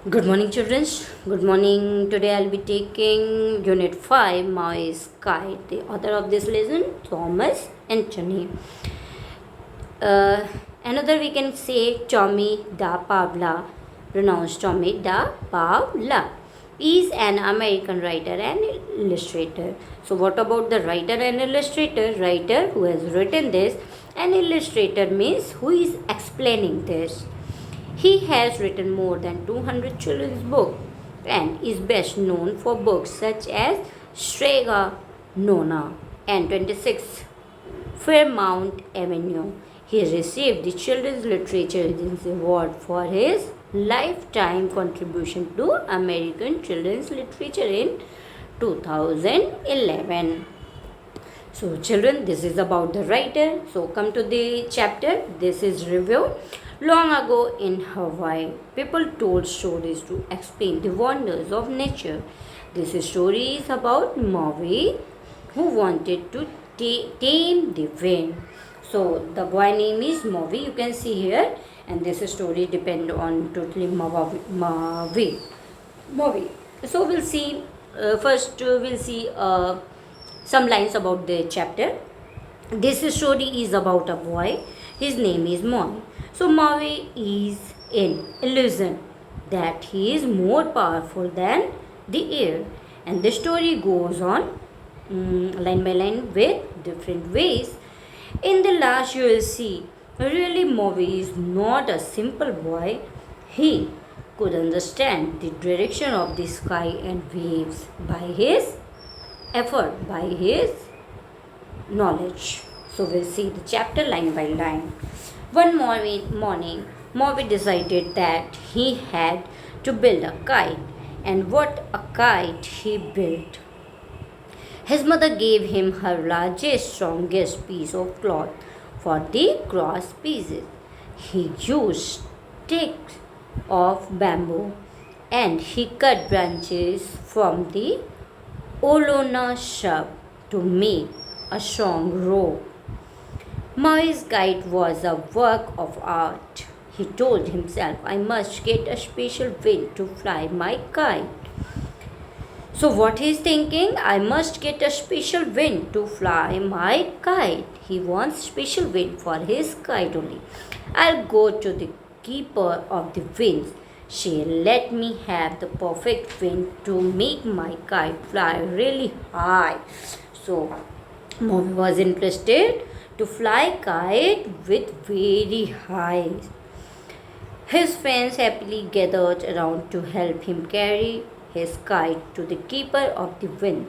Good morning, children. Good morning. Today I'll be taking Unit 5, Mouse Kite. The author of this lesson, Thomas Anthony. Uh, Another we can say Tommy da Pavla, pronounced Tommy da Pavla, is an American writer and illustrator. So, what about the writer and illustrator? Writer who has written this, and illustrator means who is explaining this. He has written more than 200 children's books and is best known for books such as Strega Nona and 26 Fairmount Avenue. He received the Children's Literature Agency Award for his lifetime contribution to American children's literature in 2011. So, children, this is about the writer. So, come to the chapter. This is review. Long ago in Hawaii, people told stories to explain the wonders of nature. This story is about Maui, who wanted to tame the wind. So, the boy name is Maui, you can see here, and this story depend on totally Maui. So, we'll see. First, we'll see some lines about the chapter. This story is about a boy. His name is Maui. So Maui is in illusion that he is more powerful than the air, and the story goes on line by line with different ways. In the last, you will see really Maui is not a simple boy. He could understand the direction of the sky and waves by his effort, by his knowledge. So we'll see the chapter line by line. One morning, Maui decided that he had to build a kite, and what a kite he built! His mother gave him her largest, strongest piece of cloth for the cross pieces. He used sticks of bamboo and he cut branches from the Olona shrub to make a strong rope. Maui's kite was a work of art. He told himself, I must get a special wind to fly my kite. So, what he is thinking? I must get a special wind to fly my kite. He wants special wind for his kite only. I'll go to the keeper of the winds. She'll let me have the perfect wind to make my kite fly really high. So, Maui was interested to fly kite with very high. His friends happily gathered around to help him carry his kite to the keeper of the wind.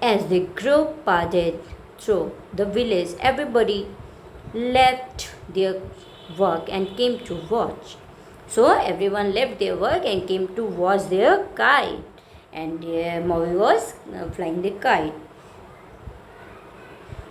As the group padded through the village, everybody left their work and came to watch. So everyone left their work and came to watch their kite, and Maui was flying the kite.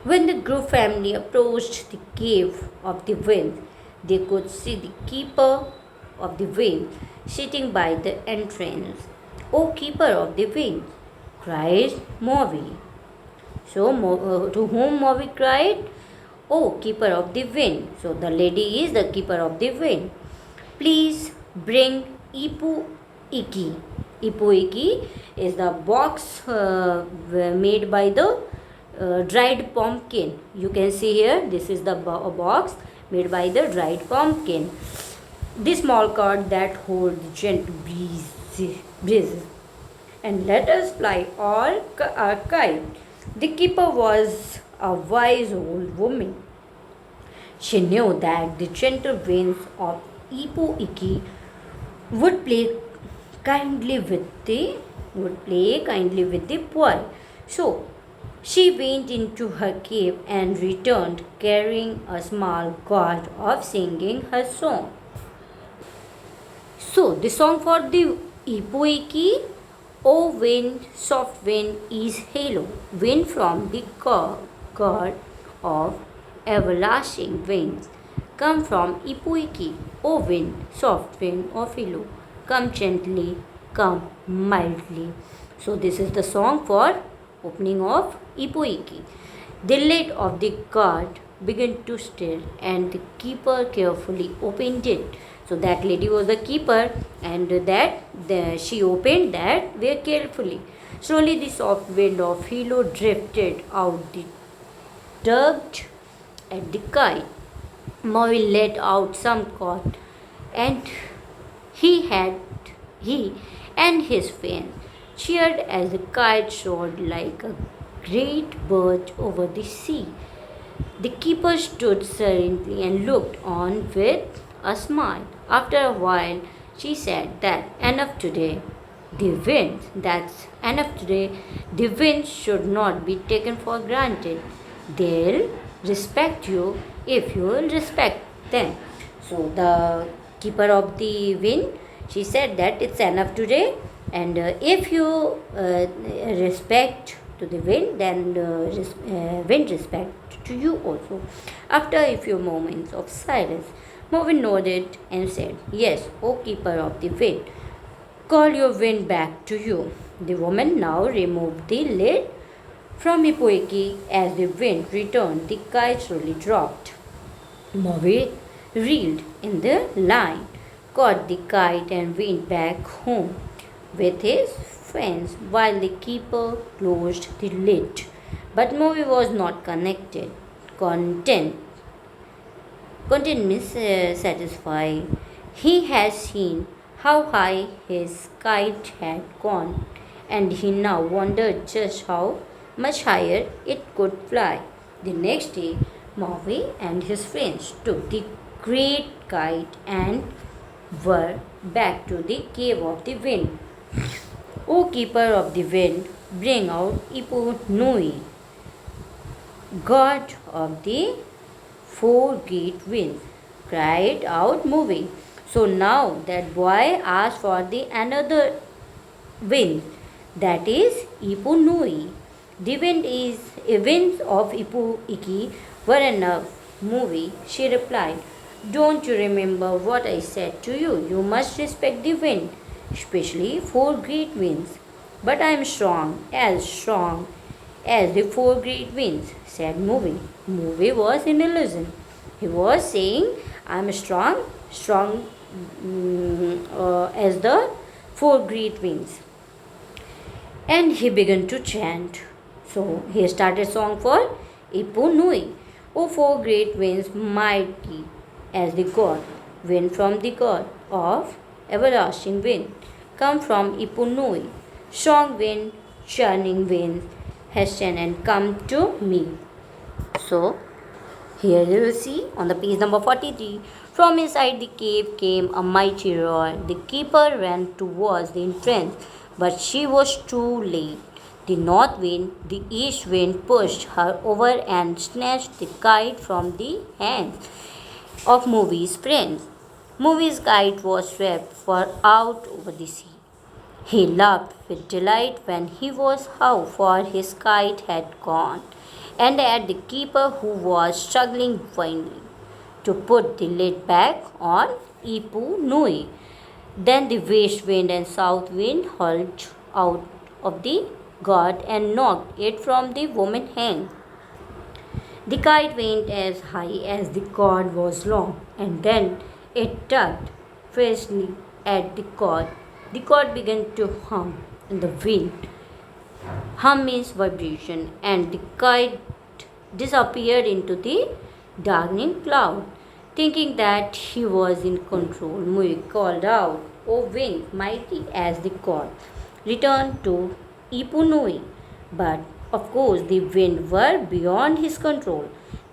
When the group family approached the cave of the wind, they could see the keeper of the wind sitting by the entrance. O keeper of the wind, cried Maui. So, to whom Maui cried? O keeper of the wind. So, the lady is the keeper of the wind. Please bring Ipu Iki. Ipu Iki is the box made by the dried pumpkin. You can see here, this is the box made by the dried pumpkin. This small card that holds gentle breezes. And let us fly all our kite. The keeper was a wise old woman. She knew that the gentle winds of Ipu Iki would play kindly with the boy. So she went into her cave and returned carrying a small gourd of singing her song. So, the song for the Ipu Iki, O wind, soft wind, is halo, wind from the God of everlasting winds. Come from Ipu Iki, O wind, soft wind of halo, come gently, come mildly. So, this is the song for opening of Ipu Iki. The lid of the gourd began to stir, and the keeper carefully opened it. So that lady was the keeper, and she opened that very carefully. Slowly, the soft wind of Hilo drifted out, tugged at the kite. Maui let out some caught, and he had he and his friends cheered as the kite soared like a great bird over the sea. The keeper stood serenely and looked on with a smile. After a while, she said, "That enough today. The wind, that's enough today. The winds should not be taken for granted. They'll respect you if you will respect them." So the keeper of the wind, she said that it's enough today, and if you respect to the wind, then wind respect to you also. After a few moments of silence, Marvin nodded and said, "Yes, O keeper of the wind, call your wind back to you." The woman now removed the lid from Ipoiki. As the wind returned, the kite slowly dropped. Maui reeled in the line, caught the kite, and went back home with his friends while the keeper closed the lid. But Maui was not content. Content means satisfied. He had seen how high his kite had gone, and he now wondered just how much higher it could fly. The next day, Maui and his friends took the great kite and were back to the cave of the wind. O keeper of the wind, bring out Ipu Nui, god of the four great winds, cried out Maui. So now that boy asked for the another wind, that is Ipu Nui. The winds of Ipu Iki were enough, Maui, she replied. Don't you remember what I said to you? You must respect the wind, especially four great winds. But I am strong as the four great winds, said Maui. Maui was in illusion. He was saying, I am strong as the four great winds. And he began to chant. So he started song for Ipu Nui. O four great winds, mighty as the god, wind from the god of everlasting wind, come from Ipu Nui. Strong wind, churning wind, hasten and come to me. So here you will see on the page number 43, from inside the cave came a mighty roar. The keeper ran towards the entrance, but she was too late. The north wind, the east wind pushed her over and snatched the kite from the hands of Maui's friends. Maui's kite was swept far out over the sea. He laughed with delight when he was how far his kite had gone, and at the keeper who was struggling vainly to put the lid back on Ipu Nui. Then the west wind and south wind hurled out of the god and knocked it from the woman's hand. The kite went as high as the cord was long, and then it tugged fiercely at the cord. The cord began to hum in the wind. Hum means vibration, and the kite disappeared into the darkening cloud. Thinking that he was in control, Mui called out, O wind, mighty as the god, return to Ipu Nui. But of course, the wind were beyond his control.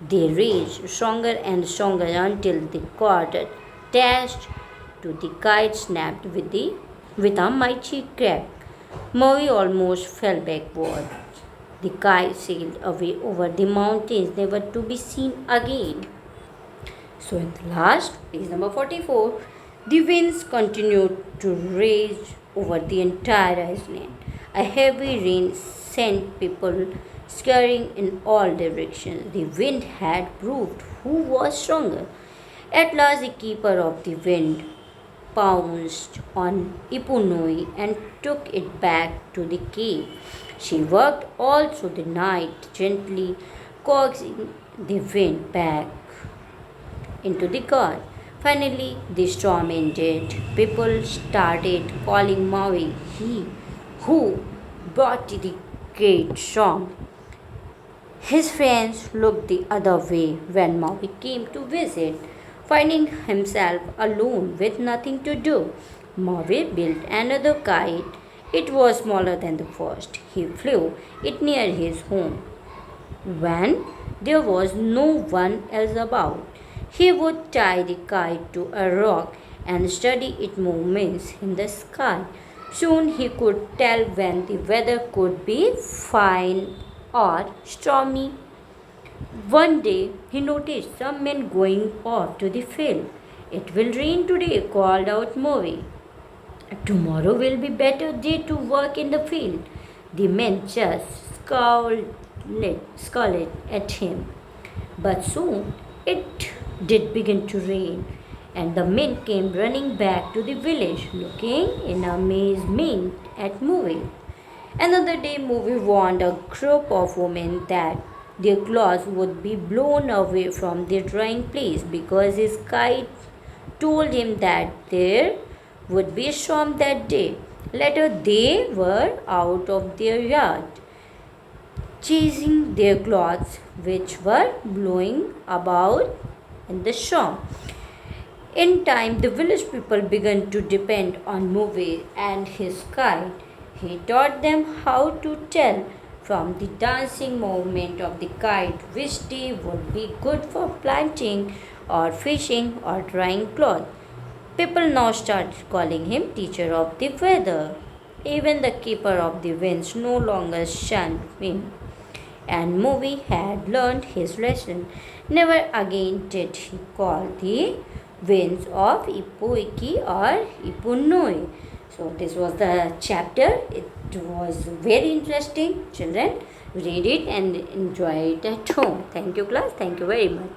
They raged stronger and stronger until the cord attached to the kite snapped with a mighty crack. Maui almost fell backward. The kite sailed away over the mountains, never to be seen again. So, in the last, page number 44, the winds continued to rage over the entire island. A heavy rain sent people scurrying in all directions. The wind had proved who was stronger. At last, the keeper of the wind pounced on Ipu Nui and took it back to the cave. She worked all through the night, gently coaxing the wind back into the god. Finally, the storm ended. People started calling Maui he who brought the great storm. His friends looked the other way when Maui came to visit. Finding himself alone with nothing to do, Maui built another kite. It was smaller than the first. He flew it near his home. When there was no one else about, he would tie the kite to a rock and study its movements in the sky. Soon he could tell when the weather could be fine or stormy. One day he noticed some men going off to the field. It will rain today, called out Moe. Tomorrow will be better day to work in the field. The men just scowled at him. But soon it did begin to rain, and the men came running back to the village, looking in amazement at Movie. Another day, Movie warned a group of women that their clothes would be blown away from their drying place because his kite told him that there would be a storm that day. Later, they were out of their yard, chasing their clothes, which were blowing about in the storm. In time, the village people began to depend on Move and his kite. He taught them how to tell from the dancing movement of the kite which day would be good for planting or fishing or drying cloth. People now started calling him teacher of the weather. Even the keeper of the winds no longer shunned him, and Movi had learned his lesson. Never again did he call the winds of Ipuiki or Ipunoi. So this was the chapter. It was very interesting. Children, read it and enjoy it at home. Thank you, class. Thank you very much.